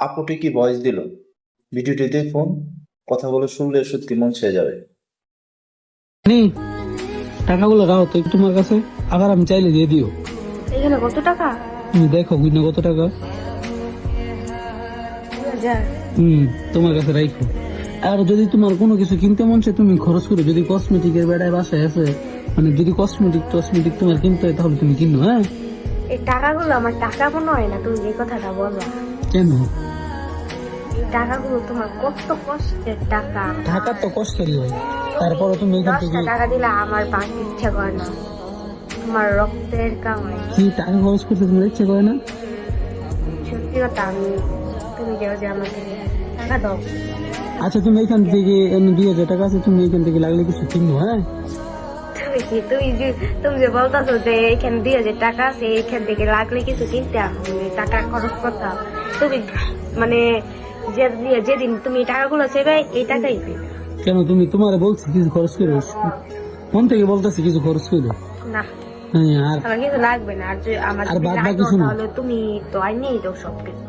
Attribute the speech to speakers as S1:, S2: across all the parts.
S1: আপুটি কি ভয়েস দিল? ভিডিওটি দেখুন, কথাগুলো শুনলে সত্যি মন ছেয়ে যাবে।
S2: নি টাকাগুলো রাখো তো তোমার কাছে, আবার আমি চাইলে দিয়ে দিও।
S3: এখানে কত টাকা?
S2: তুমি দেখো বুঝনা কত টাকা।
S3: 2000।
S2: তোমার কাছে রাখো। আর যদি তোমার কোনো কিছু কিনতে মন চায় তুমি খরচ করো। যদি কসমেটিকের বেড়ায় বাসায় আছে, মানে যদি কসমেটিক তোমার কিনতে হয় তাহলে তুমি কিনো। হ্যাঁ,
S3: এই টাকাগুলো আমার টাকা মনে হয় না, তুমি যে কথাটা বলবা।
S2: কেন?
S3: এই টাকাগুলো তোমার কত কষ্টের টাকা।
S2: টাকা তো কষ্টেরই হয়, তারপরে তুমি এখান
S3: 10টা
S2: থেকে
S3: টাকা দিলে আমার বাঁচতে ইচ্ছা করে না। তোমার রক্তের কামাই।
S2: কি টাকা খরচ করতে তোমার ইচ্ছে করে না?
S3: সত্যি কথা, তুমি যে আমাকে টাকা দাও।
S2: আচ্ছা, তুমি এখান থেকে 2000 টাকা আছে, তুমি এখান থেকে লাগলে কিছু কিনো। হ্যাঁ,
S3: তুমি যে বলতেছো যে এখানে 2000 টাকা আছে, এখান থেকে লাগলে কিছু কিনতে টাকা খরচ করতাম। তুমি মানে যেদিন তুমি টাকাগুলো চাইবে এই টাকাই পেবে।
S2: কেন? তুমি তোমার বলছি কিছু খরচ করো, মন থেকে বলতেছি কিছু খরচ করো।
S3: না,
S2: হ্যাঁ, আর
S3: আমার কিছু লাগবে না। আর আমার
S2: আর
S3: যদি
S2: বাদ বাকি
S3: লাগতো
S2: শোনো।
S3: তাহলে তুমি তো আইনেই দাও সবকিছু।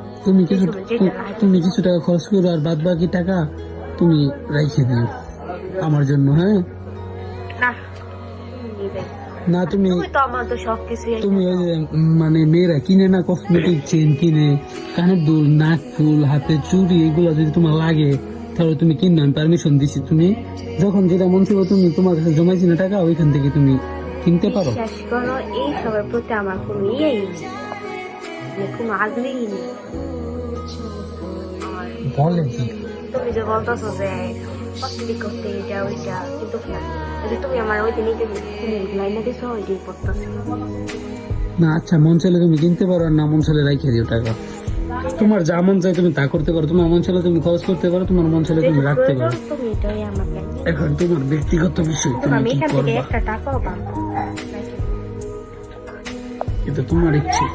S2: তুমি কিছু টাকা খরচ করো, আর বাদ বাকি টাকা তুমি রাইখে দিও আমার জন্য। হ্যাঁ,
S3: না, তুমি দিবে।
S2: না তুমি
S3: তুমি তো আমার তো সবকিছু
S2: তুমি ওই যে মানে মেয়েরা কিনে না কসমেটিক, চেন কিনে, কানের দুল, নাক ফুল, হাতে চুড়ি, এগুলো যদি তোমার লাগে তাহলে তুমি কিনো। আমি পারমিশন দিছি, তুমি যখন যেটা মন চাইবে তুমি তোমার কাছে জমাইছি না টাকা, ওইখান থেকে তুমি কিনতে পারো।
S3: বিশ্বাস করো, এই সবের প্রতি আমার কোনো ইয়েই নেই, কোনো আগ্রহই নেই।
S2: বলে কি?
S3: তুমি যে বলতেছো যে কসমেটিক করতে এটা ওইটা, কিন্তু না, যদি তুমি আমার ওই দিনই তুমি লাইনে দিছো ওইটাই করতেছো।
S2: না, আচ্ছা, মন চাইলে তুমি কিনতে পারো, আর না মন চাইলে রাইখে দিও টাকা। তোমার যা মন চাই তুমি তা করতে পারো। তোমার মন চাইলে তুমি খরচ করতে পারো, তোমার মন চাইলে তুমি রাখতে পারো।
S3: তুমি এটাই আমাকে।
S2: এখন তোমার ব্যক্তিগত বিষয়, তুমি
S3: আমি
S2: কি
S3: এখান থেকে
S2: করবা
S3: একটা টাকাও পাবো।
S2: এটা তোমার ইচ্ছে।